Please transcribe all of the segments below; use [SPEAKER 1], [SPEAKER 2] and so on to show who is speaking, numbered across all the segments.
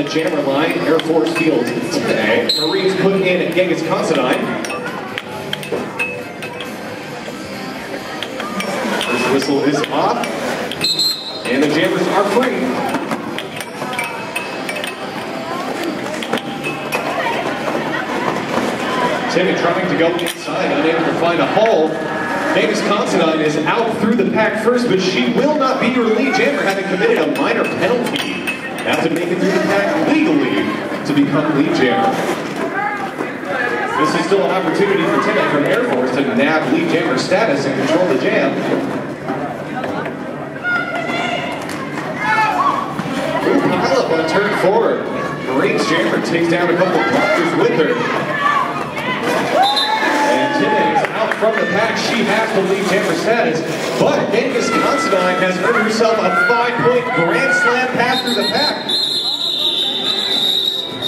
[SPEAKER 1] jammer line, Air Force field today. Marines put in Genghis Considine. First whistle is off, and the jammers are free. Timmy trying to go inside, unable to find a hole. Genghis Considine is out through the pack first, but she will not be your lead jammer, having committed a minor penalty. Have to make it through the pack legally to become lead jammer. This is still an opportunity for Timmy from Air Force to nab lead jammer status and control the jam. Ooh, pile up on turn 4. Marines jammer takes down a couple of blockers with her. From the pack, she has the lead jammer status, but Genghis Considine has earned herself a 5-point Grand Slam pass through the pack.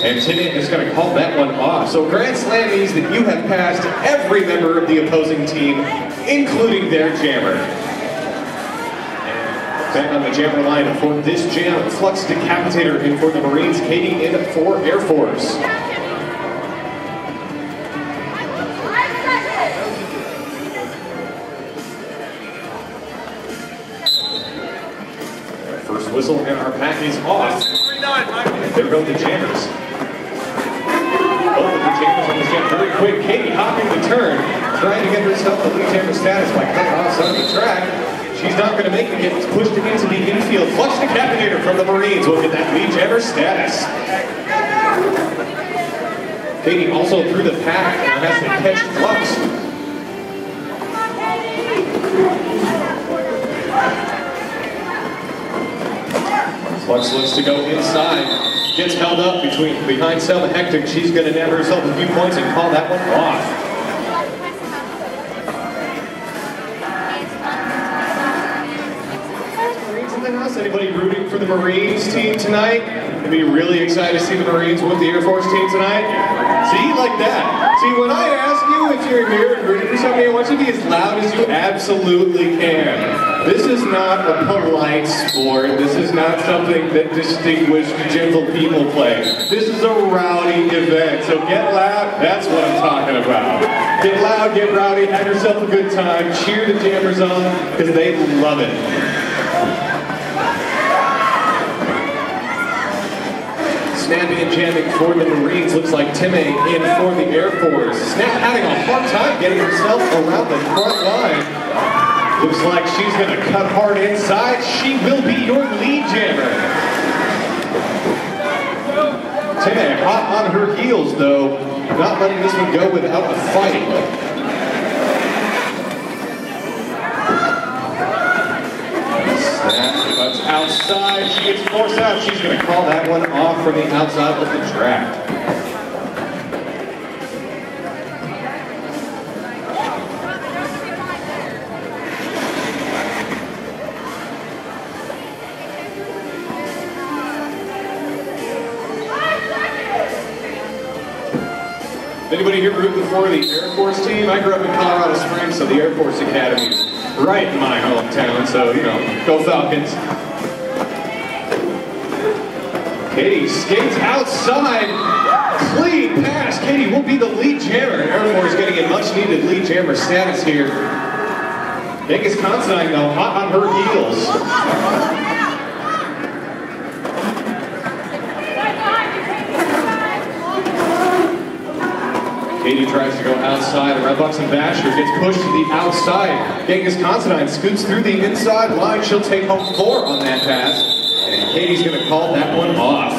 [SPEAKER 1] And Timmy is going to call that one off. So Grand Slam means that you have passed every member of the opposing team, including their jammer. Back on the jammer line for this jam, Flux Decapitator in for the Marines, Katie in for Air Force. First whistle and our pack is off. There go the jammers. Both of the jammers on this jam very quick. Katie hopping the turn, trying to get herself the lead jammer status by cutting off some of the track. She's not going to make it, gets pushed into the infield. Flux Decapitator from the Marines will get that lead jammer status. Katie also through the pack and has to catch Flux. Flux looks to go inside, gets held up behind Selma Hectic. She's going to nab herself a few points and call that one off. Marines in the house? Anybody rooting for the Marines team tonight? I'd be really excited to see the Marines with the Air Force team tonight. See, like that. See, when I ask you if you're here and rooting for somebody, I want you to be as loud as you absolutely can. This is not a polite sport. This is not something that distinguished, gentle people play. This is a rowdy event. So get loud, that's what I'm talking about. Get loud, get rowdy, have yourself a good time, cheer the jammers on, because they love it. Snapping and jamming for the Marines. Looks like Timmy in for the Air Force. Snap having a hard time getting herself around the front line. Looks like she's going to cut hard inside. She will be your lead jammer. Timmy hot on her heels, though. Not letting this one go without a fight. Snap cuts outside. She gets forced out. She's going to call that one off from the outside of the track. Anybody here rooting for the Air Force team? I grew up in Colorado Springs, so the Air Force Academy is right in my hometown, so, you know, go Falcons. Katie skates outside. Clean pass. Katie will be the lead jammer. Air Force getting a much-needed lead jammer status here. Genghis Considine, though, hot on her heels. Katie tries to go outside. The Red Bucks and Basher gets pushed to the outside. Genghis Considine scoots through the inside line. She'll take home 4 on that pass. And Katie's going to call that one off.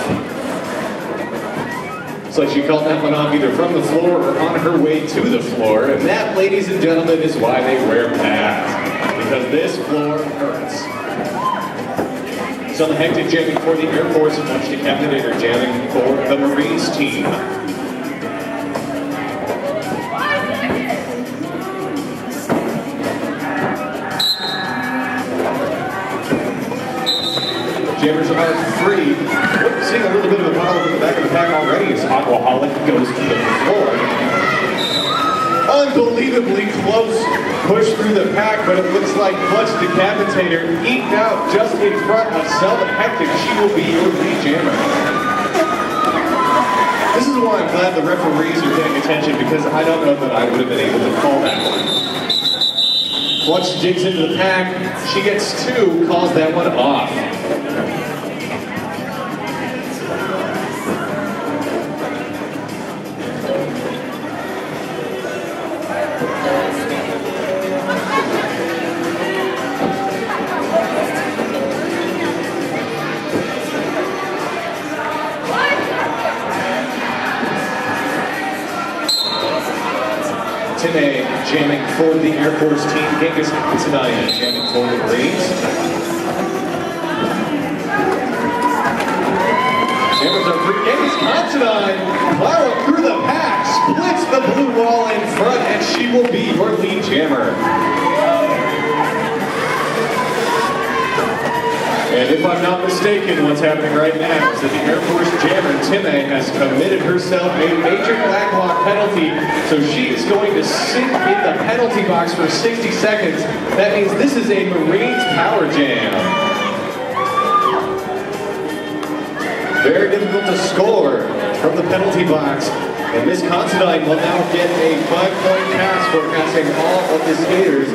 [SPEAKER 1] Looks like she called that one off either from the floor or on her way to the floor. And that, ladies and gentlemen, is why they wear pads. Because this floor hurts. Some hectic jamming for the Air Force and Flux Decapitator jamming for the Marines team. Jammers are free. We're seeing a little bit of a problem in the back of the pack already as Aquaholic goes to the floor. Unbelievably close push through the pack, but it looks like Flux Decapitator eked out just in front of Selma Hectic. She will be your lead jammer. is why I'm glad the referees are paying attention, because I don't know that I would have been able to call that one. Once she digs into the pack, she gets 2, calls that one off. Timmy jamming for the Air Force team. Genghis Considine jamming for the Marines. Jammers are free. Genghis Considine plow up through the pack, splits the blue wall in front, and she will be your lead jammer. And if I'm not mistaken, what's happening right now is that the Air Force jammer, Timmy, has committed herself a major flag block penalty, so she is going to sit in the penalty box for 60 seconds. That means this is a Marines power jam. Very difficult to score from the penalty box. And Miss Considine will now get a 5-point pass for passing all of the skaters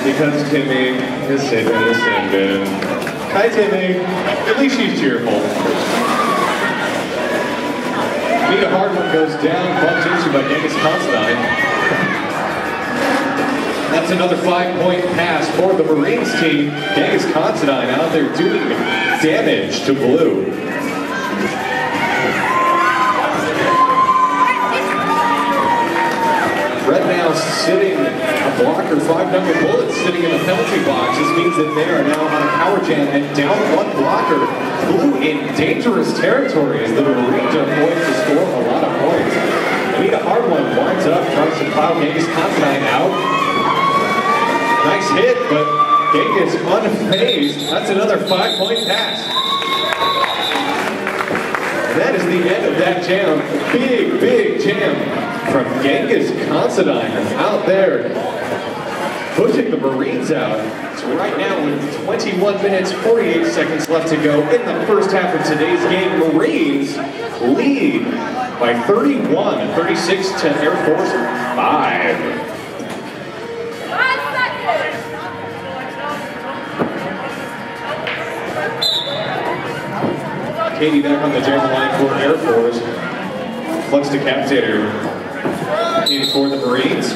[SPEAKER 1] because Timmy is sitting in the sin bin. Hi, Timmy. At least she's cheerful. Nita Hardman goes down, bumped into by Genghis Considine. That's another 5-point pass for the Marines team. Genghis Considine out there doing damage to blue. Red now sitting a blocker, 5-number bullets sitting in the penalty box. This means that they are now on a power jam and down 1 blocker. Blue in dangerous territory as the Marines are poised to score a lot of points. Anita Hardman winds up, tries to plow Genghis Considine out. Nice hit, but Genghis unfazed. That's another 5-point pass. That is the end of that jam. Big, big jam from Genghis Considine out there, pushing the Marines out. So right now, with 21 minutes, 48 seconds left to go in the first half of today's game, Marines lead by 31, 36 to Air Force 5. Katie back on the jammer line for Air Force. Flux decapitator. Katie for the Marines.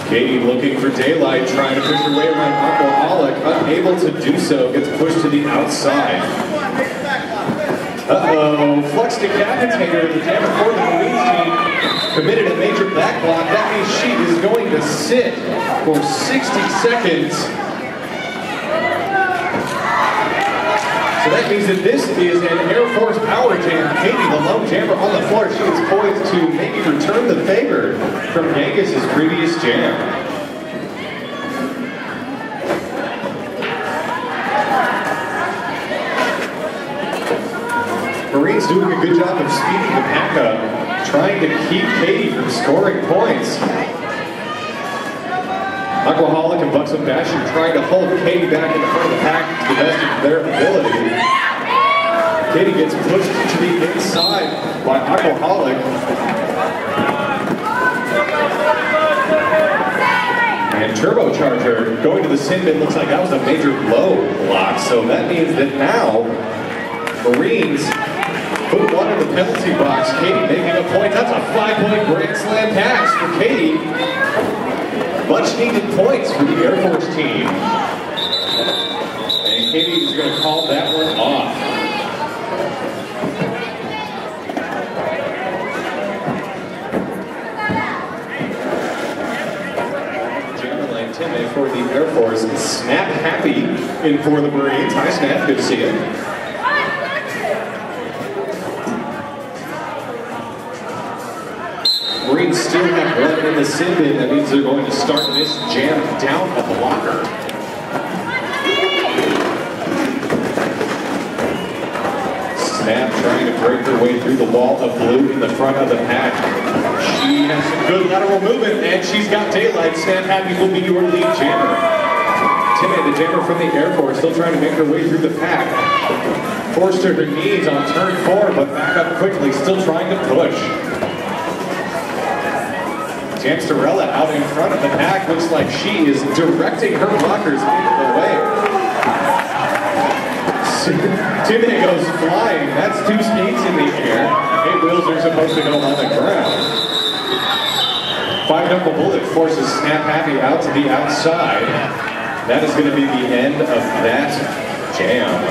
[SPEAKER 1] Katie looking for daylight, trying to push her way around Aquaholic, unable to do so, gets pushed to the outside. Uh-oh, Flux decapitator, the jammer for the Marines team, committed a major back block. That means she is going to sit for 60 seconds. So that means that this is an Air Force power jam. Katie, the lone jammer on the floor, she is poised to maybe return the favor from Genghis's previous jam. Marines doing a good job of speeding the pack up, trying to keep Katie from scoring points. Aquaholic and Buxom Bastion trying to hold Katie back in the front of the pack to the best of their ability. Katie gets pushed to the inside by Aquaholic. And Turbocharger going to the sin bin. Looks like that was a major low block. So that means that now Marines put 1 in the penalty box. Katie making a point. That's a 5-point Grand Slam pass for Katie. Much needed points for the Air Force team. And Katie is going to call that one off. Jammer Lane Timmy for the Air Force. Snap Happy in for the Marines. Hi Snap, good to see you. Marines still have 1 in the sin bin. That means they're going to start this jam down a blocker. Snap trying to break her way through the wall of blue in the front of the pack. She has some good lateral movement, and she's got daylight. Snap Happy will be your lead jammer. Timmy, the jammer from the Air Force, still trying to make her way through the pack. Forced to her knees on turn 4, but back up quickly, still trying to push. Jamsterella out in front of the pack, looks like she is directing her blockers into the way. Timmy goes flying, that's 2 skates in the air. 8 wheels are supposed to go on the ground. 5-knuckle bullet forces Snap Happy out to the outside. That is going to be the end of that jam.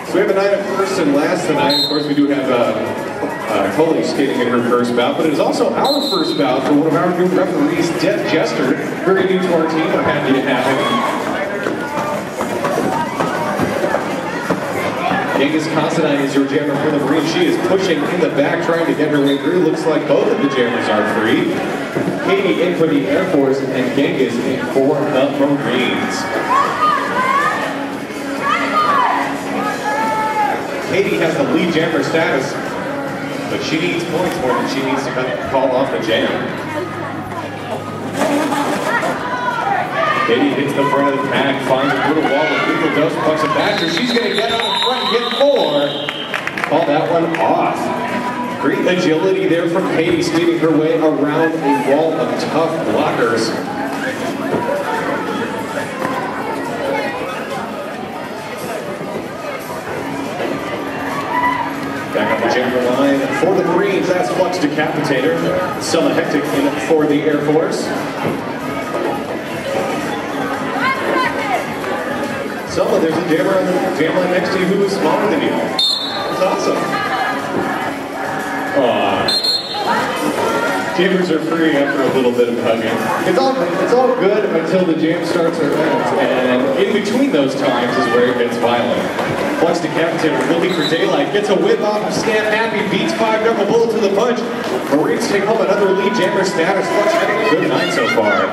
[SPEAKER 1] So we have a night of first and last tonight. Of course, we do have Coley skating in her first bout, but it is also our first bout for one of our new referees, Jeff Jester. Very new to our team. I'm happy to have him. Genghis Considine is your jammer for the Marines. She is pushing in the back, trying to get her way through. Looks like both of the jammers are free. Katie in for the Air Force and Genghis in for the Marines. Katie has the lead jammer status, but she needs points more than she needs to call off the jam. Katie hits the front of the pack, finds a little wall of lethal dose, pucks it back her. She's going to get on the front and get 4. Call that one off. Great agility there from Katie, speeding her way around a wall of tough blockers. Back up the jammer line for the Marines, that's Flux Decapitator. Selma Hectic in for the Air Force. Selma, there's a jammer on the jam line next to you who is smaller than you. That's awesome. Aww. Jammers are free after a little bit of hugging. It's all good until the jam starts or ends, and in between those times is where it gets violent. Flux Decapitator looking for daylight, gets a whip off of Snap Happy, beats 5-knuckle bullet to the punch. Marines take home another lead jammer status. Flux having a good night so far.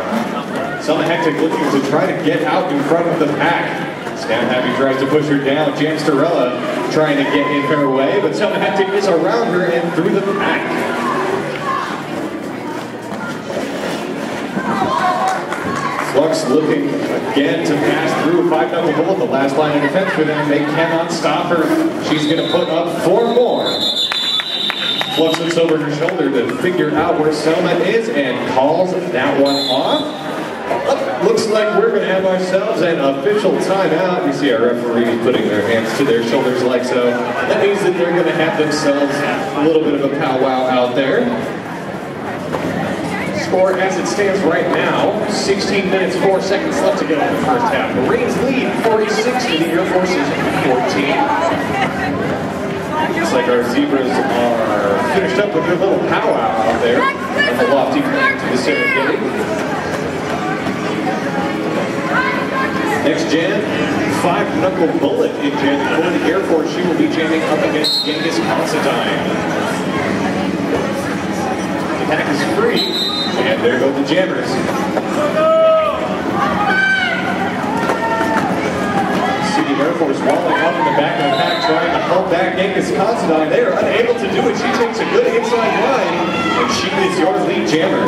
[SPEAKER 1] Selma Hectic looking to try to get out in front of the pack. Snap Happy tries to push her down. Jamsterella trying to get in her way, but Selma Hectic is around her and through the pack. Flux looking again to pass through 5-knuckle bullet, the last line of defense for them. They cannot stop her. She's going to put up 4 more. Flux looks over her shoulder to figure out where Selma is and calls that one off. Looks like we're going to have ourselves an official timeout. You see our referee putting their hands to their shoulders like so. That means that they're going to have themselves a little bit of a powwow out there. Score as it stands right now, 16 minutes, 4 seconds left to go in the first half. Marines lead 46 to the Air Force's 14. Looks like our Zebras are finished up with their little powwow out there on the lofty plane to the Serengeti. Next jam, 5-knuckle bullet in jam for the Air Force. She will be jamming up against Genghis Considine. The pack is free. And there go the jammers. See the Air Force walling up in the back of the pack, trying to help back Genghis Considine. They are unable to do it. She takes a good inside line, and she is your lead jammer.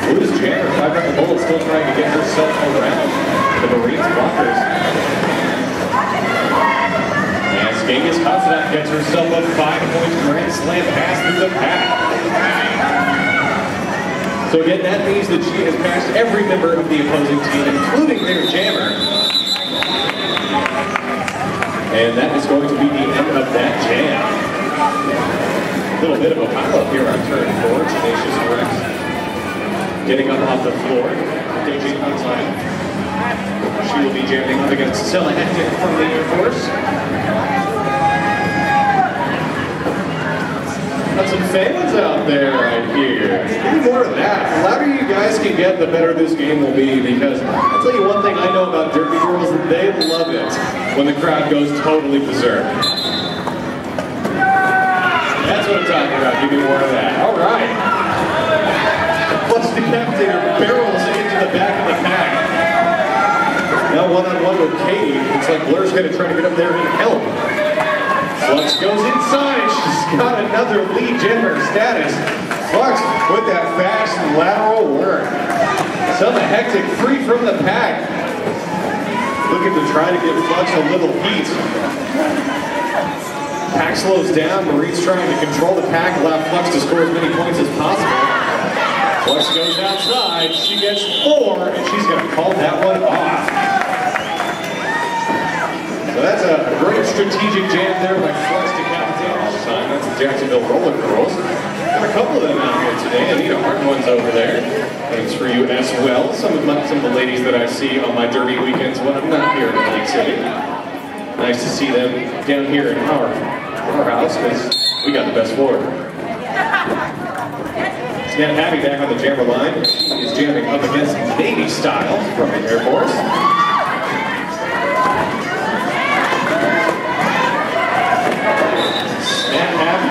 [SPEAKER 1] Blue's jammer, 5-knuckle bullet, still trying to get herself around the Marines blockers. As Genghis Considine gets herself a 5-point grand slam pass through the pack. So again, that means that she has passed every member of the opposing team, including their jammer. And that is going to be the end of that jam. A little bit of a pile-up here on turn 4. Tenacious Rex getting up off the floor. DJ outside. She will be jamming up against Selma Hectic from the Air Force. Got some fans out there, I hear. Give me more of that. The louder you guys can get, the better this game will be, because I'll tell you one thing I know about Derby Girls, they love it when the crowd goes totally berserk. what I'm talking about. Give me more of that. All right. Flux Decapitator barrels into the back of the pack. Now one-on-one with Katie. Looks like Blur's going to try to get up there and help. Flux goes inside. She's got another lead jammer status. Flux with that fast lateral work. Some hectic free from the pack. Looking to try to give Flux a little heat. Pack slows down. Marie's trying to control the pack, allow Flux to score as many points as possible. Flux goes outside. She gets 4, and she's going to call that one off. So that's a great strategic jam there by Flux Decapitator all the time. That's the Jacksonville Roller Girls. Got a couple of them out here today. Anita Hartman's over there. Thanks for you as well. Some of the ladies that I see on my derby weekends when I'm not here in Lake City. Nice to see them down here in our house because we got the best floor. Snap Abby back on the jammer line. Is jamming up against Navy Style from the Air Force.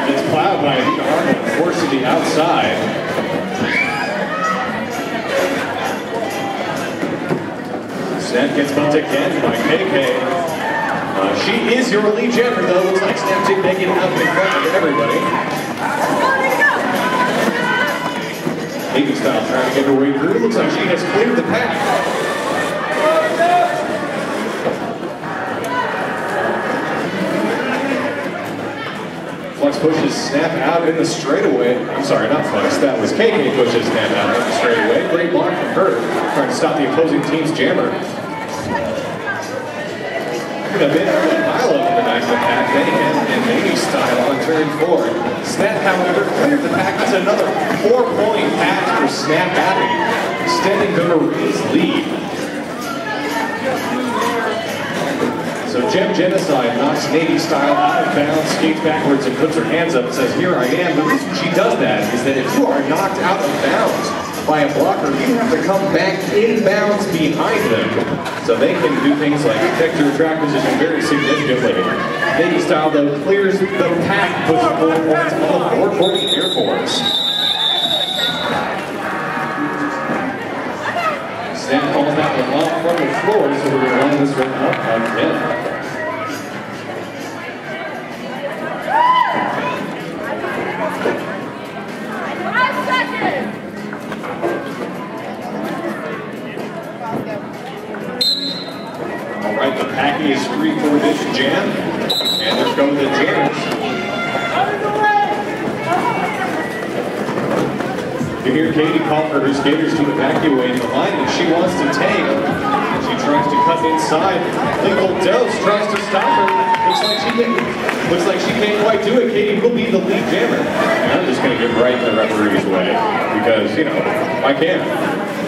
[SPEAKER 1] Gets plowed by Anita Hartman, forced to the outside. Snap gets bumped again by KK. She is your lead jammer, though. Looks like Snap did make it out in front of everybody. Navy Style trying to get her way through. Looks like she has cleared the pack. Flux pushes Snap out in the straightaway. I'm sorry, not Flux. That was KK pushes Snap out in the straightaway. Great block from her, trying to stop the opposing team's jammer. A bit of a pile-up in the back of the pack. Mayhem and Navy Style on turn 4. Snap, however, cleared the pack. That's another 4-point pass for Snap Abby, extending the Marines' lead. So Gem Genocide knocks Navy Style out of bounds, skates backwards and puts her hands up and says, "Here I am." The reason she does that is that if you are knocked out of bounds by a blocker, you have to come back in bounds behind them. So they can do things like protect your track position very significantly. Navy Style, though, clears the pack, puts 4 points on the board for the Air Force. Snap calls that one off from the floor, so we're going to line this one up again. All right, the pack is free for this jam, and there go the jammers. You hear Katie call for her skaters to evacuate the line that she wants to take. She tries to cut inside. Legal Dose tries to stop her. Looks like she can't quite do it. Katie will be the lead jammer. And I'm just going to get right in the referee's way because, you know, I can.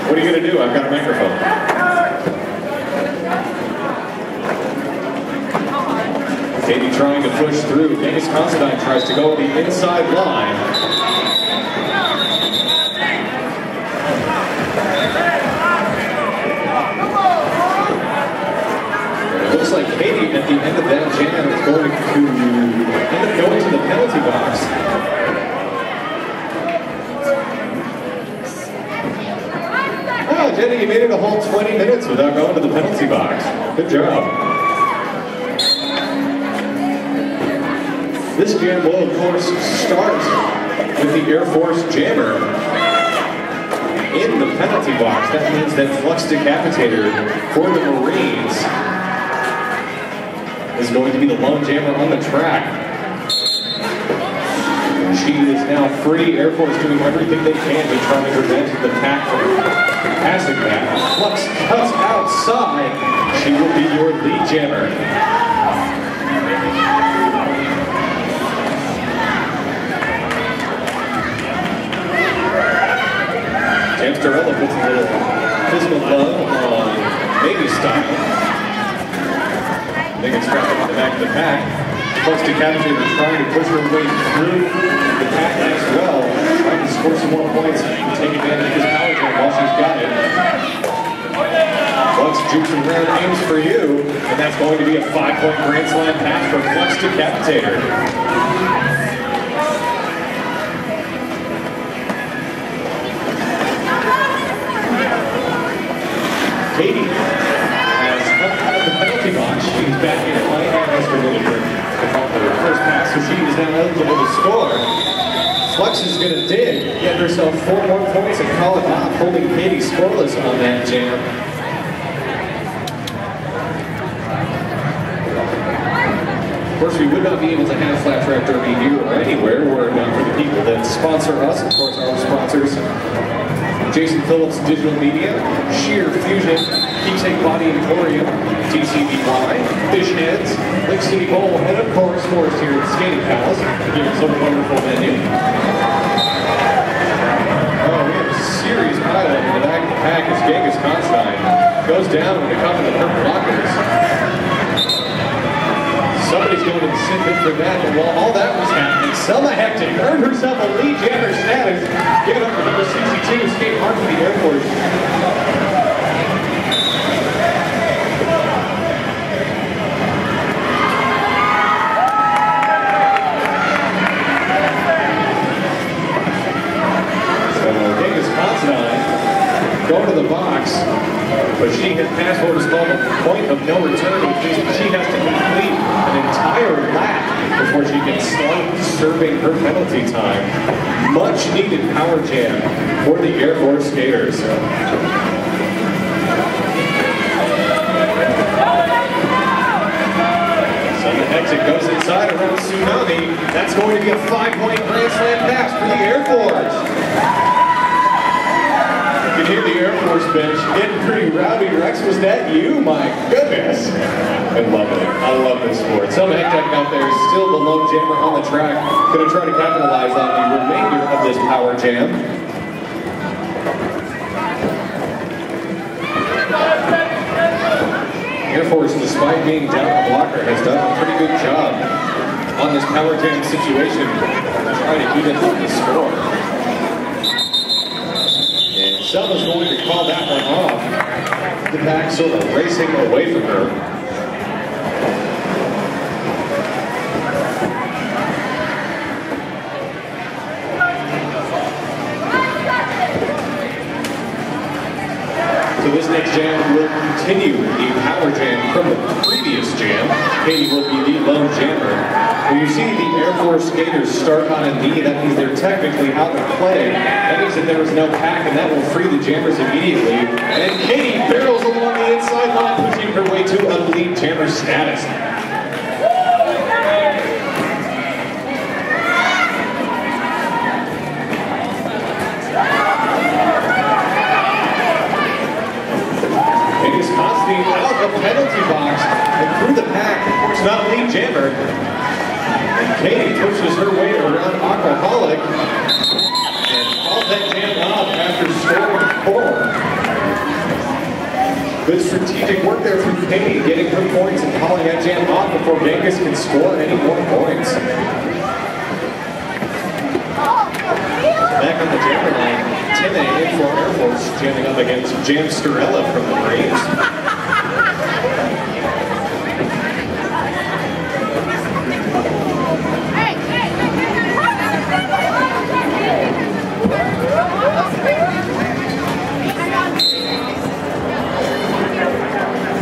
[SPEAKER 1] What are you going to do? I've got a microphone. Katie trying to push through. Dennis Considine tries to go the inside line. It looks like Katie at the end of that jam is going to end up going to the penalty box. Oh, Jenny, you made it a whole 20 minutes without going to the penalty box. Good job. This jam will, of course, start with the Air Force jammer in the penalty box. That means that Flux Decapitator for the Marines is going to be the lone jammer on the track. She is now free. Air Force doing everything they can to try to prevent the pack from passing that. Flux cuts outside. She will be your lead jammer. Jamsterella puts a little physical glove on Navy Style. They get strapped up to the back of the pack. Flux Decapitator trying to push her way through the pack as well. Trying to score some more points and take advantage of this power jam while she's got it. Flux jukes around, aims for you, and that's going to be a 5-point grand slam pass for Flux Decapitator. so she is now eligible to score. Flux is going to dig, get herself 4 more points and call it off, holding Katie scoreless on that jam. Of course, we would not be able to have Flat Track Derby here or anywhere were it not for the people that sponsor us. Of course, our sponsors: Jason Phillips Digital Media, Sheer Fusion, Keepsake Body Emporium, TCBY, Fish Heads, Lake City Bowl, and of course, Forest here at the Skating Palace. Here's a wonderful venue. Oh, we have a serious pilot in the back of the pack as Genghis Constein goes down when they come to the purple blockers. Somebody's going to sit in for that, and while all that was happening, Selma Hectic earned herself a lead jammer status. Give it up for number 62, skate hard for the Air Force. So, Genghis Constein going to the box, but she has passed what is called a point of no return, which means she has to complete an entire lap before she can start serving her penalty time. Much needed power jam for the Air Force skaters. Selma Hectic goes inside around Tsunami. That's going to be a 5-point Grand Slam pass for the Air Force. You can hear the Air Force bench getting pretty rowdy. Rex, was that you? My goodness. I love it. I love this sport. Selma Hectic out there, still the lone jammer on the track. Going to try to capitalize on the remainder of this power jam. Air Force, despite being down the blocker, has done a pretty good job on this power jam situation, trying to keep it on the score. And Selma's going to call that one off. The pack sort of racing away from her. So this next jam will continue the power jam from the previous jam. Katie will be the lone jammer. When you see the Air Force skaters start on a knee, that means they're technically out of play. That means that there is no pack, and that will free the jammers immediately. And Katie barrels along the inside line, pushing her way to a lead jammer status. Out of the penalty box and through the pack, of course not lead jammer. And Katie pushes her way around Aquaholic and calls that jam off after scoring 4. Good strategic work there from Katie, getting her points and calling that jam off before Vegas can score any more points. Back on the jammer line, Timmy in for Air Force, jamming up against Jam Starella from the Marines.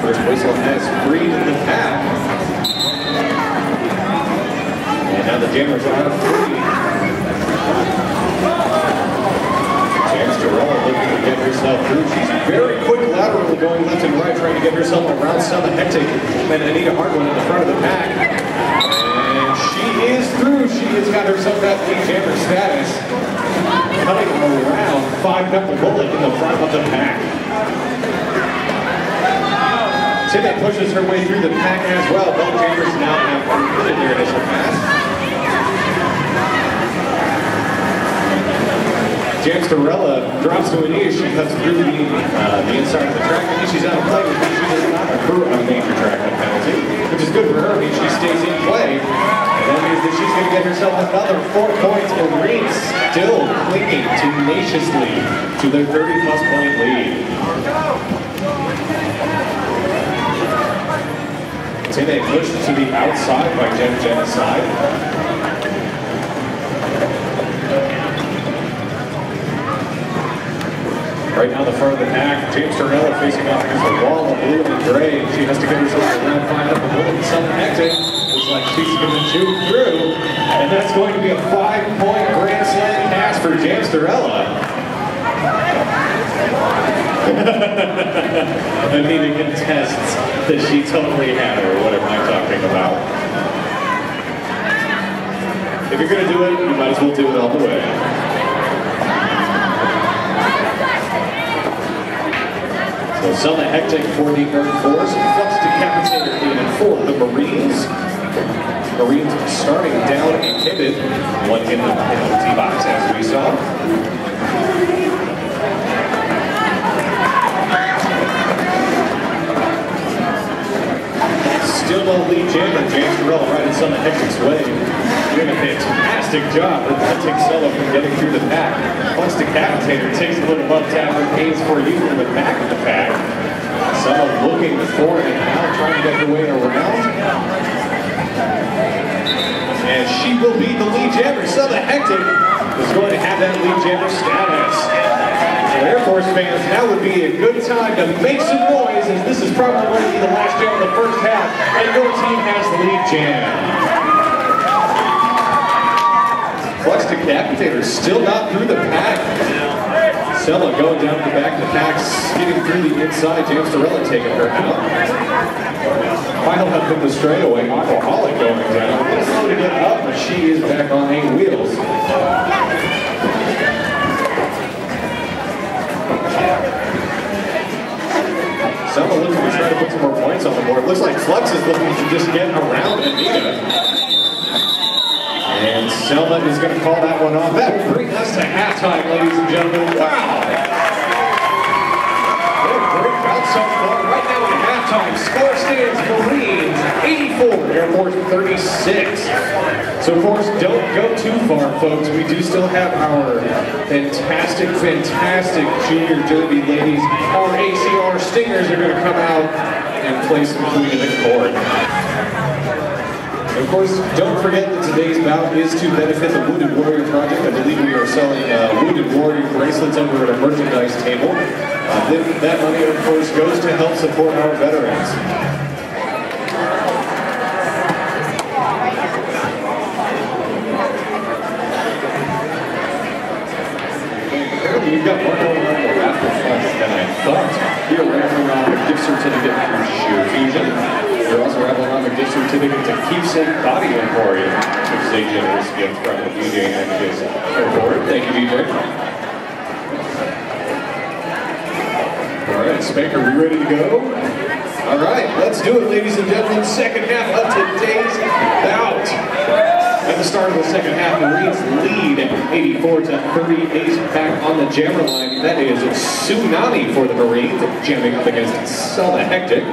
[SPEAKER 1] First whistle has freed the pack. And now the jammers are free. Jam Starella looking to get herself through. She's very quick laterally going left and right, trying to get herself around Selma Hectic and Anita Hardwin in the front of the pack. And she is through. She has got herself that lead jammer status. Cutting around 5-knuckle bullet in the front of the pack. Timmy pushes her way through the pack as well. Both jammers now have completed their initial pass. Jam Starella drops to a knee as she cuts through the inside of the track. I mean, she's out of play, which means she does not accrue a major track penalty, which is good for her. I mean, she stays in play. And that means that she's going to get herself another 4 points. Marines still clinging tenaciously to their 30-plus point lead. Tine pushed to the outside by Genocide. Right now, the front of the pack, Jam Starella facing off against a wall of blue and gray. She has to get herself around 5 up a bullet and Selma Hectic. looks like she's going to juke through, and that's going to be a 5-point grand slam pass for Jamsterella. Anita contests that she totally had her. What am I talking about? If you're going to do it, you might as well do it all the way. So Selma Hectic for the Air Force, Flux Decapitator in for the Marines. Marines starting down and pitted, one in the penalty box as we saw. Still no lead jammer, Jamsterella right in Selma Hectic's way. Doing a fantastic job preventing Selma from getting through the pack. Flux Decapitator takes a little bump down and gains for you from the back of the pack. Selma looking for it now, trying to get her way around. And she will be the lead jammer. Selma Hectic is going to have that lead jammer status. So Air Force fans, now would be a good time to make some noise, as this is probably going to be the last jam of the first half, and your team has the lead jam. Flux Decapitator still not through the pack. Selma going down to the back of the pack, skidding through the inside. Jamsterella taking her out. Final up in the straightaway. Aquaholic going down. A little slow to get up, but she is back on 8 wheels. Selma looking to try to put some more points on the board. Looks like Flux is looking to just get around Anita. And Selma is going to call that one off. That will bring us to halftime, ladies and gentlemen. Wow! What a great bout so far. Right now at halftime, score stands Marines 84, Air Force 36. So of course, don't go too far, folks. We do still have our fantastic junior derby ladies. Our ACR Stingers are going to come out and play some Queen of the Court. Of course, don't forget that today's bout is to benefit the Wounded Warrior Project. I believe we are selling Wounded Warrior bracelets over at a merchandise table. That money, of course, goes to help support our veterans. Apparently, you've got more going on in the raffle fund than I thought. You're raffling off a gift certificate from Sheer Fusion. You're also raffling off a gift certificate to Keepsake Body Emporium, which is a generous gift from the DJ and his airport. Thank you, DJ. All right, Spanker, we ready to go? All right, let's do it, ladies and gentlemen. Second half of today's bout. At the start of the second half, the Marines lead 84-38 back on the jammer line. That is Tsunami for the Marines, jamming up against Selma Hectic.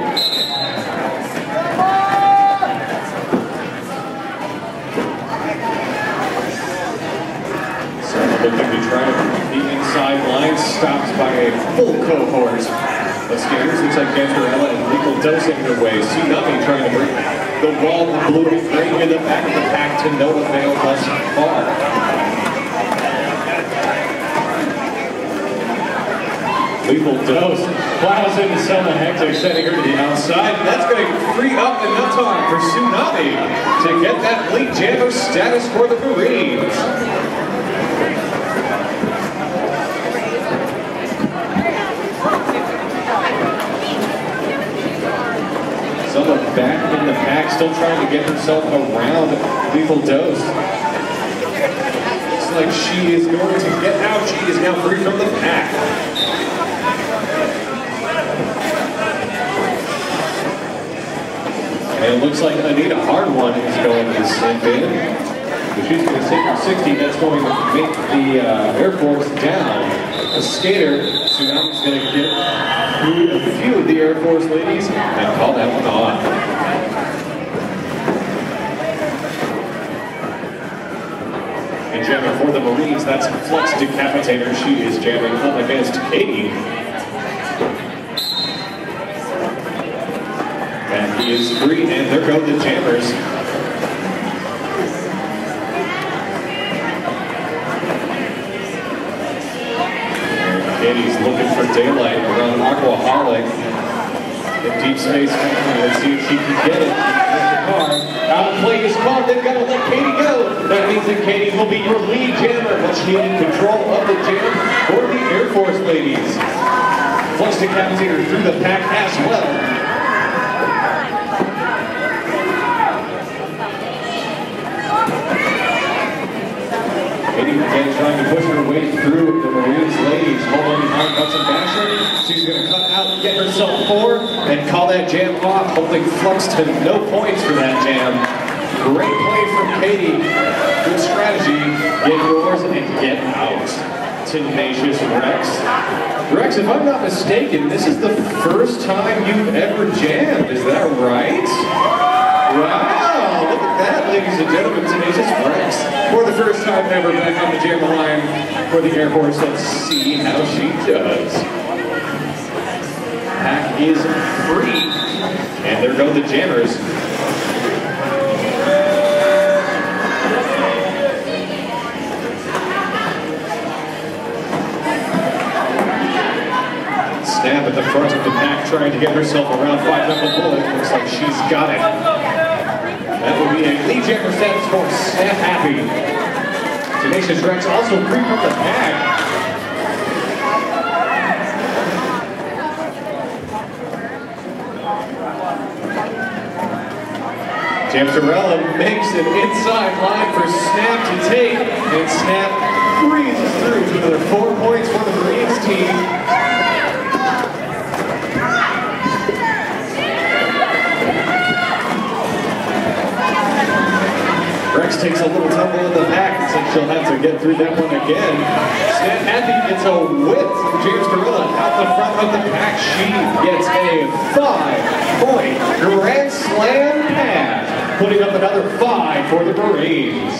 [SPEAKER 1] Looking to try to beat the inside line, stopped by a full cohort of skaters. Looks like Jamsterella and Legal dosing their way. Tsunami trying to bring the wall of blue and gray in the back of the pack to no avail thus far. Lethal Dose plows into Selma Hectic, sending her to the outside. That's going to free up enough time for Tsunami to get that lead jammer status for the Marines. Selma back in the pack, still trying to get herself around Lethal Dose. Looks like she is going to get out. She is now free from the pack. And it looks like Anita Hardone is going to slip in. If she's going to sink her 60, that's going to make the Air Force down. A skater, Tsunami's going to get through a few of the Air Force ladies and call that one off. And jamming for the Marines, that's Flux Decapitator. She is jamming up against Katie. And he is free, and there go the jammers. Katie's looking for daylight around Aquaholic. In deep space, let's see if she can get it. car. Out of play is called. They've got to let Katie go. That means that Katie will be your lead jammer, but she in control of the jam for the Air Force ladies. Flush decapitator through the pack as well. Katie again trying to push her way through the Marines ladies. Holding behind Bucks and Basher. She's going to cut out and get herself forward and call that jam off. Holding Flux to no points for that jam. Great play from Katie. Good strategy. Get yours and get out. Tenacious Rex. Rex, if I'm not mistaken, this is the first time you've ever jammed. Is that right? Wow, look at that, ladies and gentlemen. Tenacious Rex. For the first time ever back on the jam line for the Air Force. Let's see how she does. Pack is free. And there go the jammers. Snap at the front of the pack, trying to get herself around 5-knuckle bullet. Looks like she's got it. That will be a lead jammer status for Snap Happy. Tenacious Rex also free from the pack. Jamsterella makes an inside line for Snap to take, and Snap breezes through to another 4 points for the Marines team. Rex takes a little tumble in the back, and so she'll have to get through that one again. Snap Happy gets a whip from Jamsterella out the front of the pack. She gets a 5-point Grand Slam pass, putting up another 5 for the Marines.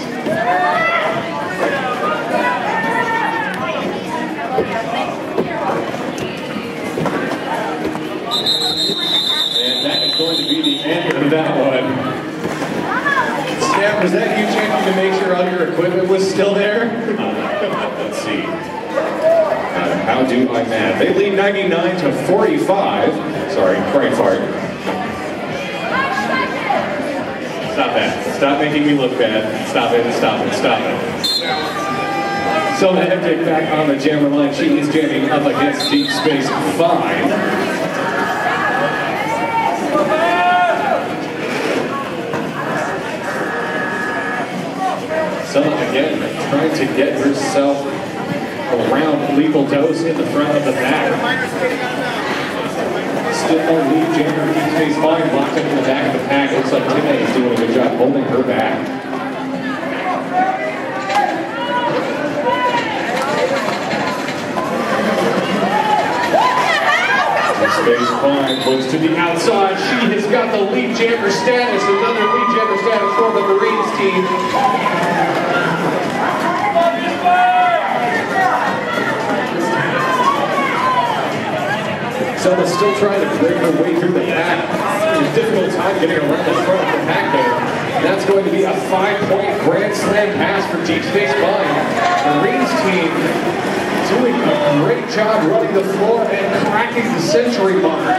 [SPEAKER 1] And that is going to be the end of that one. Snap, was that you checking to make sure all your equipment was still there? Let's see. How do I math? They lead 99 to 45. Sorry, brain fart. Stop that. Stop making me look bad. Stop it, stop it, stop it. So hectic back on the jammer line. She is jamming up against Deep Space Fine. Sella again trying to get herself around Lethal Dose in the front of the pack. Still no lead jammer. Deep Space Fine locked up in the back of the pack. Looks like Timmy is doing a good job holding her back. Space Fine looks to the outside. She has got the lead jammer status. Another lead jammer status for the Marines team. Sella's still trying to break her way through the pack. It's a difficult time getting around the front of the pack there. And that's going to be a 5-point Grand Slam pass for Deep Space Fine. The Marines team doing a great job running the floor and cracking the century mark.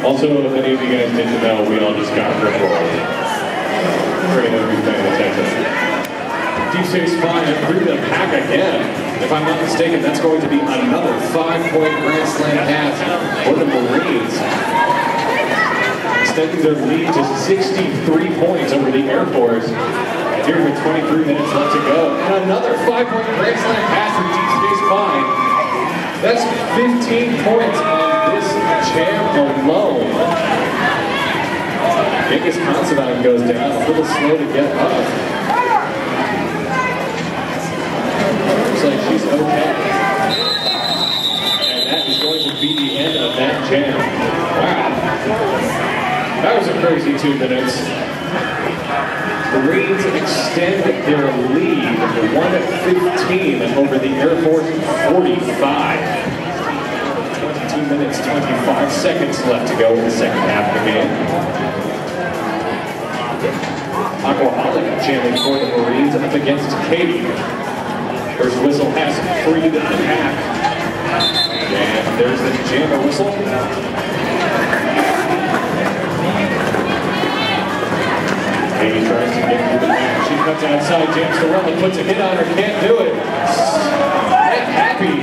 [SPEAKER 1] Also, if any of you guys didn't know, we all just got ripped. For anyone who's paying attention. Deep Space Fine through the pack again. If I'm not mistaken, that's going to be another 5-point Grand Slam pass for the Marines. Extending their lead to 63 points over the Air Force. And here with 23 minutes left to go. And another 5-point Grand Slam pass from Deep Space Fine. That's 15 points on this jam alone. Biggest Considine goes down, a little slow to get up. Looks like she's okay. And that is going to be the end of that jam. Wow. That was a crazy 2 minutes. The Marines extend their lead 1-15 over the Air Force 45. 22 minutes, 25 seconds left to go in the second half of the game. Aquaholic jamming for the Marines up against Katie. First whistle has freed the pack. And there's the jammer whistle. Katie tries to get through the pack. She cuts outside, jams the run and puts a hit on her, can't do it. And Happy.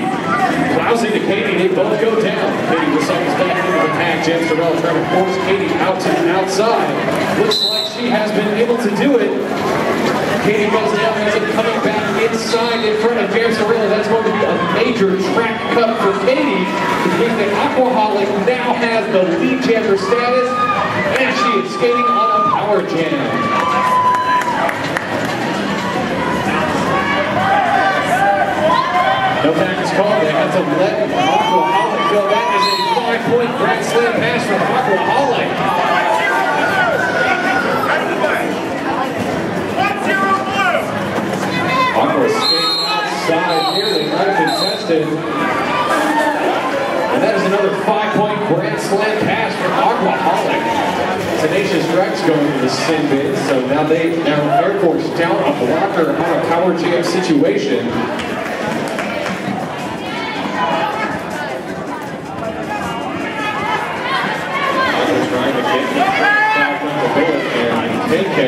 [SPEAKER 1] Lousy to Katie, they both go down. Katie recycles back into the pack. Jams the run, trying to force Katie out to the outside. Looks like she has been able to do it. Katie goes down, ends up coming back inside in front of Jamsorilla. That's going to be a major track cut for Katie, which means that Aquaholic now has the lead jammer status, and she is skating on a power jam. No pack is called. They have to let Aquaholic go. That is a 5-point grand slam pass from Aquaholic. Aqua skates outside, nearly uncontested. And that is another 5-point grand slam pass for Aquaholic. Tenacious Rex going to the sin bin, so now Air Force down a blocker on a power jam situation. Trying to get back on the bullet, and KK.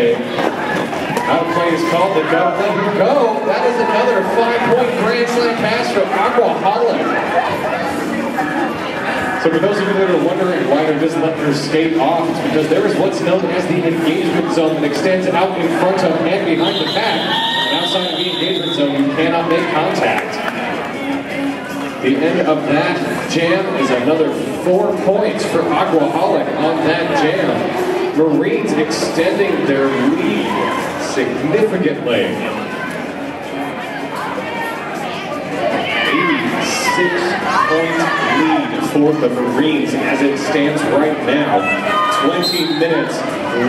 [SPEAKER 1] Outplay is called, they've got to let him go. That is another 5-point grand slam pass from Aquaholic. So for those of you that are wondering why they're just letting her skate off, it's because there is what's known as the engagement zone that extends out in front of and behind the pack. And outside of the engagement zone, you cannot make contact. The end of that jam is another 4 points for Aquaholic on that jam. Marines extending their lead significantly. 86-point lead for the Marines as it stands right now. 20 minutes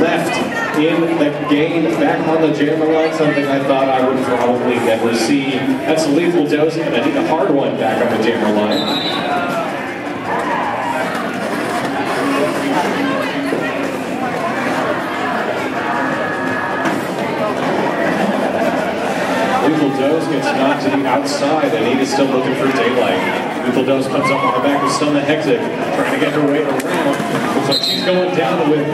[SPEAKER 1] left in the game. Back on the jammer line, something I thought I would probably never see. That's a lethal dose, and I need a hard one back on the jammer line. Lethal Dose gets knocked to the outside, and he is still looking for daylight. Lethal Dose comes up on the back of Stunna Hectic, trying to get her way around. Looks like she's going down with,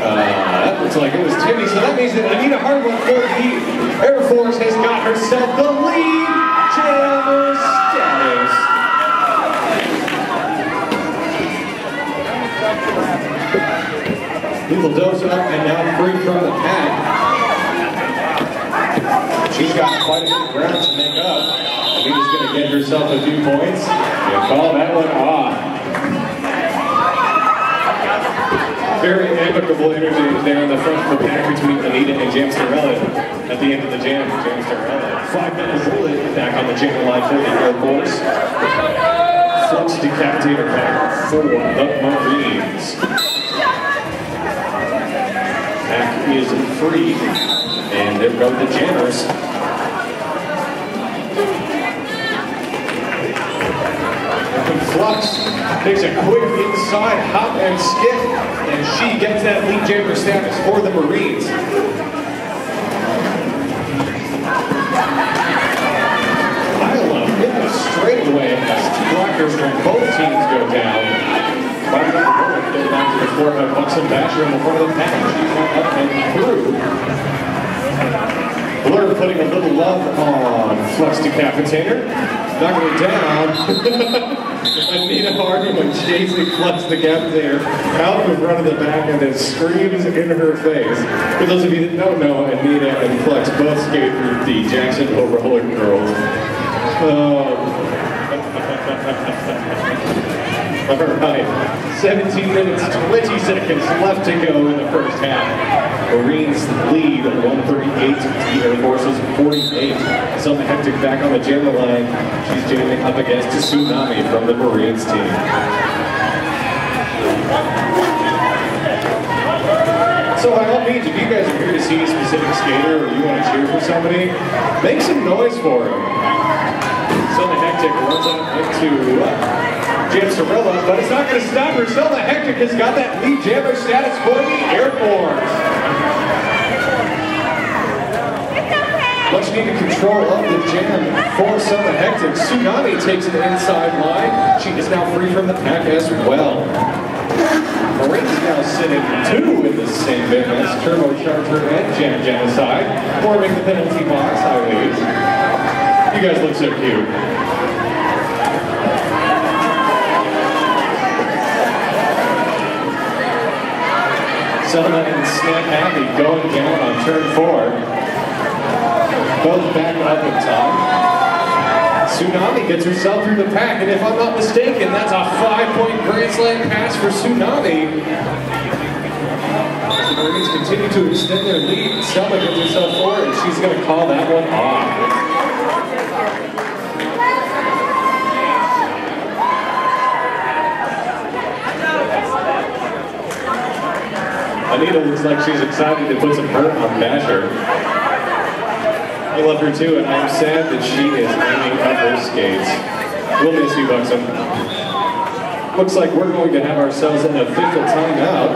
[SPEAKER 1] that looks like it was Timmy, so that means that Anita Hardwood for the Air Force has got herself the lead jammer status. Lethal Dose up and now free from the pack. She's got quite a bit of ground to make up. Anita's going to get herself a few points. And call that one off. Very amicable interchange there in the front of the pack between Anita and Jamsorilla at the end of the jam. Jamsorilla, 5 minutes bullet back on the jammer line for the Air Force. Flux decapitator pack for the Marines. Pack is free. And there go the jammers. And Flux takes a quick inside hop and skip, and she gets that lead jammer status for the Marines. Isla in the straightaway as two blockers from both teams go down. Back to the floor by Buxton Basher in the front of the pack. She's not up and through. Blur putting a little love on Flux Decapitator. Knocking it down. Anita Hardwood chasing Flux Decapitator out in front of the back and then screams in her face. For those of you that don't know, Anita and Flux both skate through the Jacksonville Roller Girls. All right, 17 minutes, 20 seconds left to go in the first half. Marines lead 138 to the Air Force's 48. Stunna Hectic back on the jammer line. She's jamming up against a Tsunami from the Marines team. So by all means, if you guys are here to see a specific skater or you want to cheer for somebody, make some noise for him. Stunna Hectic runs out into Jamsorilla, but it's not going to stop her. Stunna Hectic has got that lead jammer status for the Air Force. Much needed control of the jam for Summer Hectic. Tsunami takes the inside line. She is now free from the pack as well. Marines now sitting 2 in the same bin as Turbocharger and Jam Genocide, forming the penalty box, I believe. You guys look so cute. Selma and Snap Happy going down on turn 4. Both back up in time. Tsunami gets herself through the pack, and if I'm not mistaken, that's a 5-point Grand Slam pass for Tsunami. The Marines continue to extend their lead. Selma gets herself forward, and she's going to call that one off. Anita looks like she's excited to put some hurt on Basher. I love her too, and I'm sad that she is hanging up her skates. We'll miss you, Buxom. Looks like we're going to have ourselves an official timeout.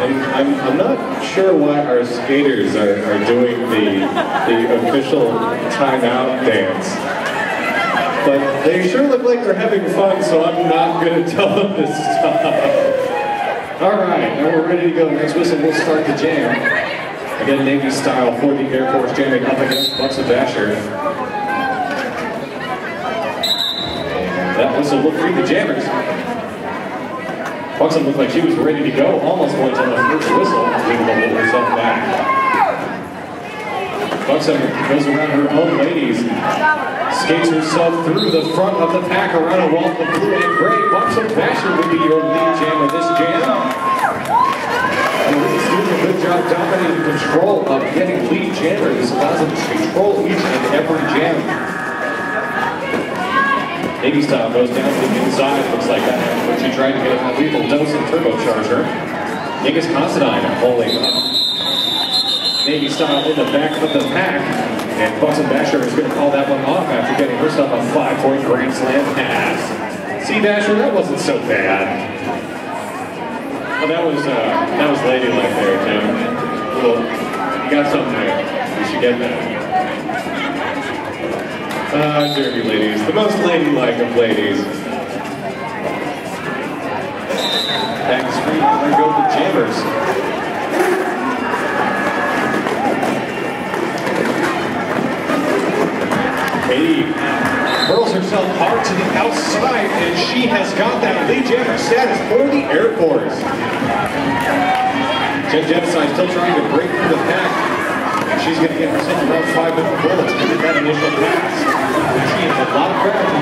[SPEAKER 1] And I'm not sure why our skaters are doing the official timeout dance. But they sure look like they're having fun, so I'm not going to tell them to stop. All right, now we're ready to go. Next whistle, we'll start the jam. Again, Navy style for the Air Force jamming up against Buxom Basher. And that whistle will free the jammers. Buxom looked like she was ready to go, almost went on the first whistle, able to hold herself back. Buxom goes around her own ladies, skates herself through the front of the pack around a wall of blue and gray. Buxom Basher will be your lead jammer this jam. And Marines doing a good job dominating control of getting lead jammers. This allows them to control each and every jam. Navy style goes down to the inside, looks like that. When she tried to get a lethal dose of turbocharger. Genghis Constantine holding up Navy style in the back of the pack. And Buxom Basher is going to call that one off after getting herself a 5-point Grand Slam pass. See, Basher, that wasn't so bad. Well, that was ladylike there, Tim. Well, you got something there. You should get that. Derby ladies, the most ladylike of ladies. Back to screen, there go the jammers. Katie hurls herself hard to the outside, and she has got that lead jammer status for the Air Force. Jen Genocide still trying to break through the pack, and she's going to get herself around 5 minute bullets to get that initial pass. She has a lot of ground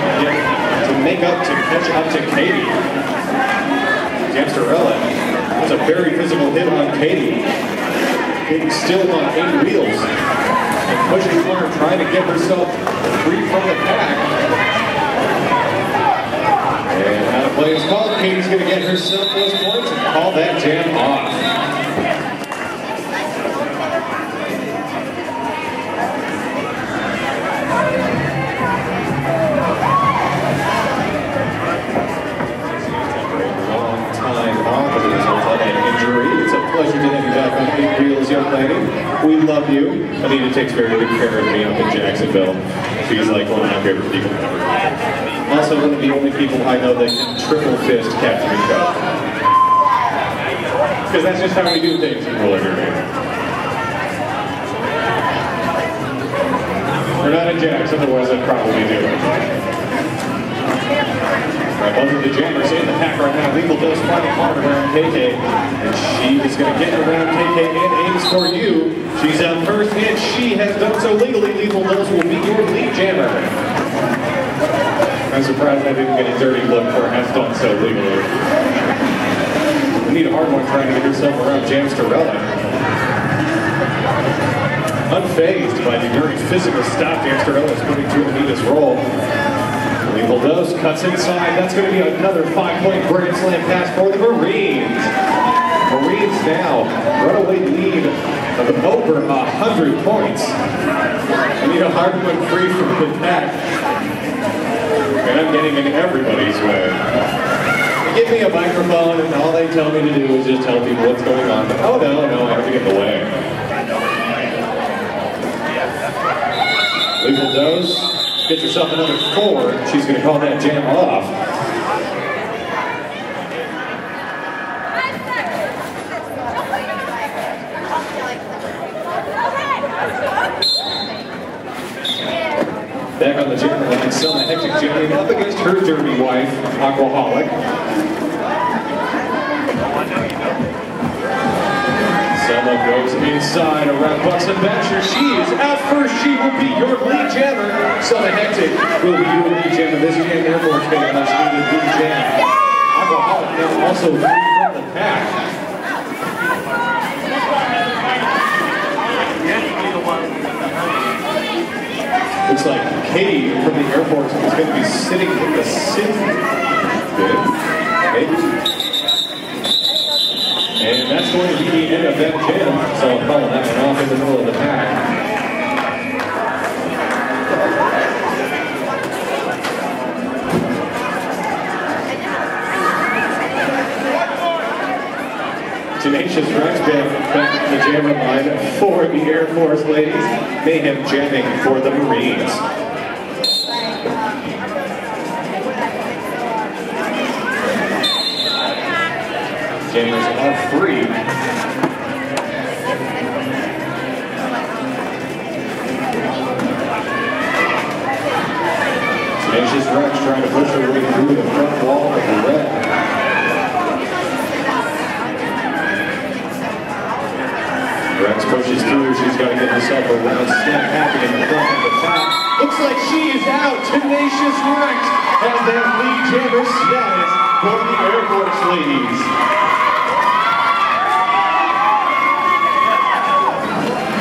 [SPEAKER 1] to make up to catch up to Katie. Jamsterella was a very physical hit on Katie. Katie still on 8 wheels. And pushing hard, trying to get herself free from the pack. And how the play is called. Katie's going to get herself those points and call that jam off. Long time off as a result of an injury. It's a pleasure to have you back on 8 wheels, young lady. We love you. Anita takes very good care of me up in Jacksonville. She's like one of my favorite people ever. Also one of the only people I know that can triple fist Captain and Cup. Because that's just how we do things in roller derby. We're not in Jacks, otherwise I'd probably do it. Right, both of the jammers in the pack right now. Lethal Dose flying hard around KK. And she is going to get around KK and aims for you. She's out first, and she has done so legally. Lethal Dose will be your lead jammer. I'm surprised I didn't get a dirty look for has done so legally. We need a hard one trying to get herself around Jamsterella. Unfazed by the very physical stop Jamsterella is putting to Anita's roll. Lethal Dose cuts inside. That's going to be another 5-point Grand Slam pass for the Marines. Marines now runaway lead of over 100 points. Anita Hardman free from the pack. And I'm getting in everybody's way. give me a microphone and all they tell me to do is just tell people what's going on. But, oh no, I have to get in the way. Legal dose. Get yourself another 4. She's going to call that jam off. Back on the jam line, Selma Hectic jamming up against her derby wife, Aquaholic. Selma goes inside around Bucks and Basher. She is out first. She will be your lead jammer. Selma Hectic will be your lead jammer. This jam Air Force getting much needed lead jam. Aquaholic now also free from the pack. Looks like Katie from the Air Force is going to be sitting in the synth bit. And that's going to be the end of that jam. So I'm calling that one off in the middle of the pack. Tenacious Rex back in the jammer line for the Air Force ladies. Mayhem jamming for the Marines. Jammers are free. Tenacious Rex trying to push her way through the front wall of the red. Rex pushes through. She's got to get herself a round snap happening in the front of the pack. Looks like she is out. Tenacious Rex has that lead jammer status for the Air Force ladies.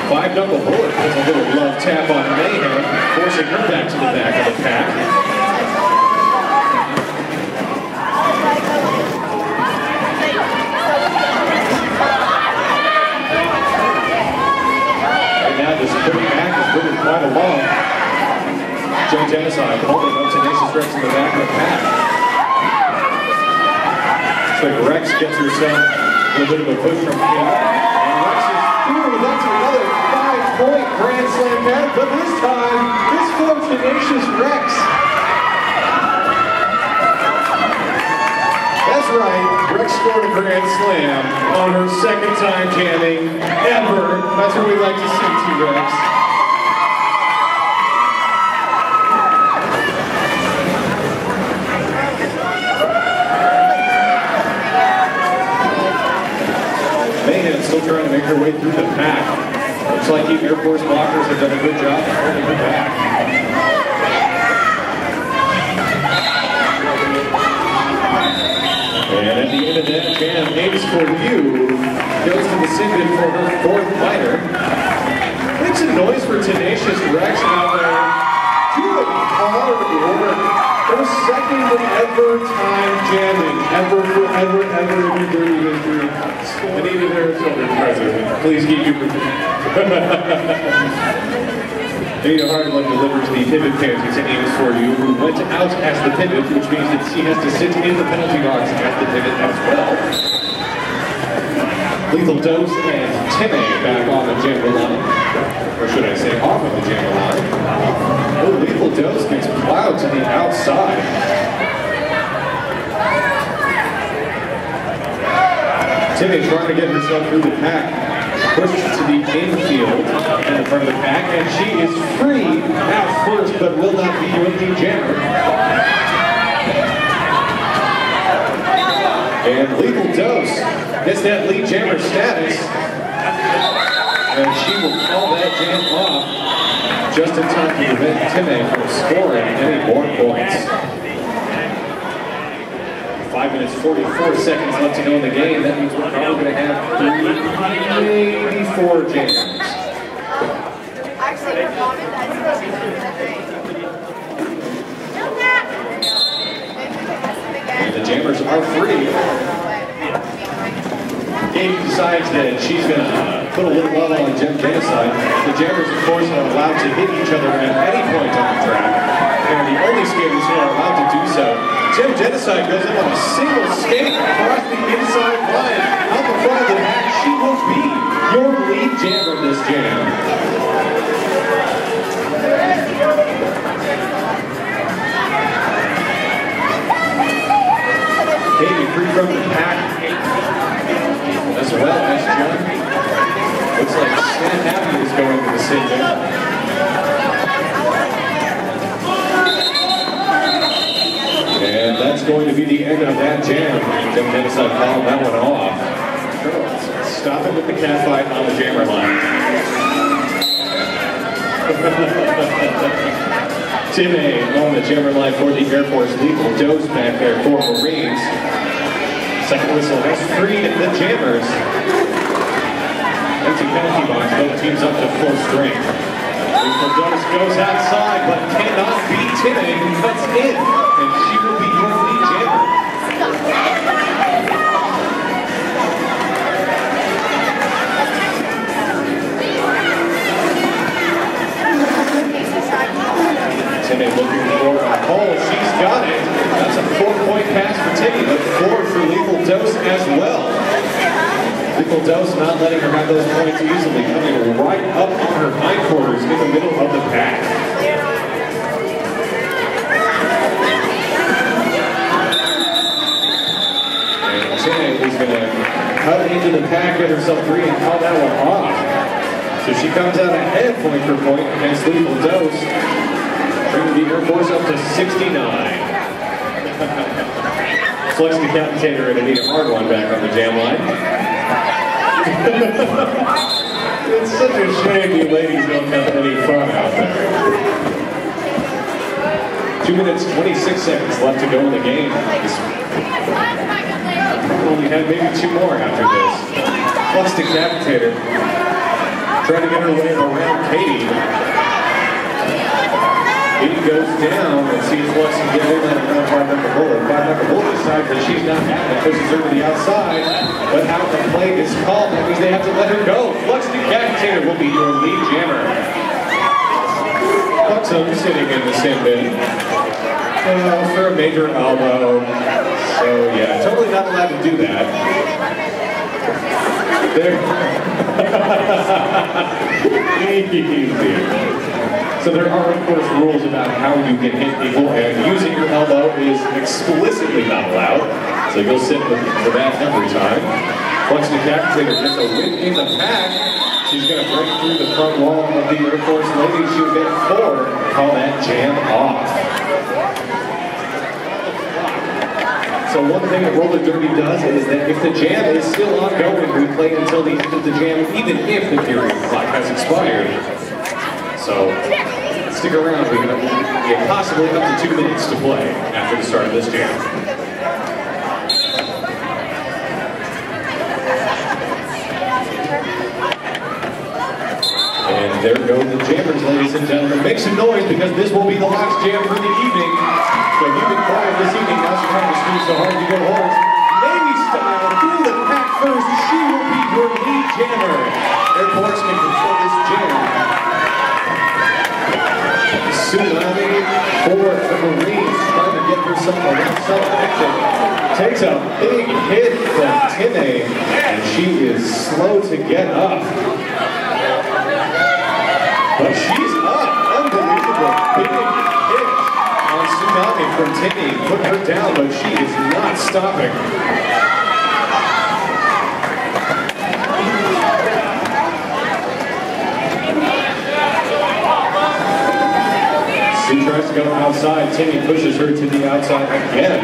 [SPEAKER 1] Five double bullet puts a little love tap on Mayhem, forcing her back to the back of the pack. This pretty back is moving quite along. Joe Genocide holding up Tenacious Rex in the back of the pack. Looks like Rex gets herself a little bit of a push from Kate. And Rex is through. That's another 5-point Grand Slam pack, but this time, it's for Tenacious Rex. That's right, Rex scored a Grand Slam on her second time jamming ever. That's what we like to see, T-Rex. Mayhem still trying to make her way through the pack. Looks like the Air Force blockers have done a good job of holding her back. And at the end of that jam, Ames for You goes to the Sindon for her 4th minor. Makes a noise for Tenacious Rex out there. Doing hard work. Her second ever time jamming. Ever, forever, ever in your dirty history. And even their children president. Please keep you Dana Hardland delivers the pivot pansy to Ames for You, who went out as the pivot, which means that she has to sit in the penalty box as the pivot as well. Lethal Dose and Timmy back on the jammer line. Or should I say off of the jammer line. Oh, Lethal Dose gets plowed to the outside. Timmy trying to get herself through the pack. Pushed to the infield in front of the pack, and she is free out first, but will not be your lead jammer. And Lethal Dose gets that lead jammer status, and she will call that jam off just in time to prevent Timmy from scoring any more points. 5 minutes, 44 seconds left to go in the game. That means we're probably going to have 3, maybe 4 jams. And the jammers are free. Gabe decides that she's going to put a little love on Genocide. The jammers, of course, are allowed to hit each other at any point on the track. And the only skaters who are allowed to do so Jim Genocide goes up on a single skate across the inside line. Out the front of the back, she will be your lead jammer of this jam. Katie free from the pack as well as John. Looks like Stan Happy is going to the sin there. And that's going to be the end of that jam. Jim Genocide called that one off. Girls, stop it with the cat fight on the jammer line. Tim A on the jammer line for the Air Force lethal dose back there for Marines. Second whistle has freed the jammers. Empty penalty box, both teams up to full strength. Lethal dose goes outside, but cannot beat Tim A, who cuts in, and she will be your lead jammer. Timmy looking for a hole. She's got it. That's a 4-point pass for Timmy, but 4 for Lethal Dose as well. Lethal Dose not letting her have those points easily, coming right up on her hindquarters in the middle of the pack. And Timmy is going to cut into the pack, get herself 3, and call that one off. So she comes out ahead point for point against Lethal Dose. Bringing the Air Force up to 69. Flex Decapitator and Anita Hard one back on the jam line. It's such a shame you ladies don't have any fun out there. 2 minutes, 26 seconds left to go in the game. Well, we had maybe 2 more after this. Flex Decapitator trying to get her way around Katie. Katie goes down and sees Flex can get in on around 5-number bullet. 5-number bullet decides that she's not having it, pushes her to the outside, but out the play is called. That means they have to let her go. Flex Decapitator will be your lead jammer. Buxom sitting in the sin bin for a major elbow. So yeah, totally not allowed to do that. There. Easy. So there are, of course, rules about how you can hit people, and using your elbow is explicitly not allowed. So you'll sit for that every time. Flex Decapitator gets a win in the pack. She's going to break through the front wall of the Air Force ladies. She'll get 4. Call that jam off. So one thing that Roller Derby does is that if the jam is still ongoing, we play until the end of the jam, even if the period clock has expired. So stick around, we have possibly up to 2 minutes to play after the start of this jam. And there go the jammers, ladies and gentlemen. Make some noise because this will be the last jam for the evening. So if you've been quiet this evening, now's the time to scream so hard you get holes. Navy style, through the pack first, she will be your lead jammer. Air Force can control this jam. Tsunami for the Marines, trying to get herself around self-action. Takes a big hit from Timmy, and she is slow to get up. But she's up. Unbelievable. Big hit on Tsunami from Timmy. Put her down, but she is not stopping. Sue tries to go outside. Timmy pushes her to the outside again.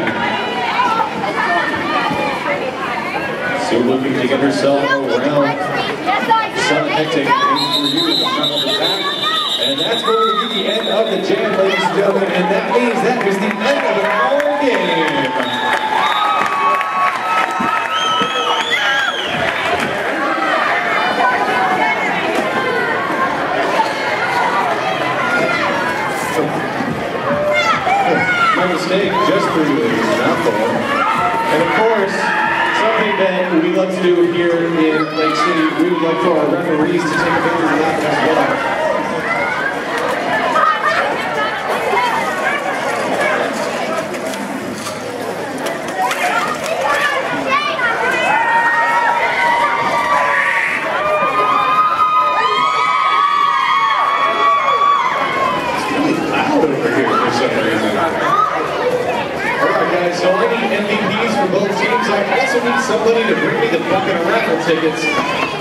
[SPEAKER 1] Sue looking to get herself around some hectic for you in the front of the pack. And that's going to be the end of the jam, ladies and gentlemen. And that means that is the end of our game. Mistake just for you, mouthful. And of course, something that we love to do here in Lake City, we would like for our referees to take a picture of that as well. So I need MVPs for both teams. I also need somebody to bring me the bucket of raffle tickets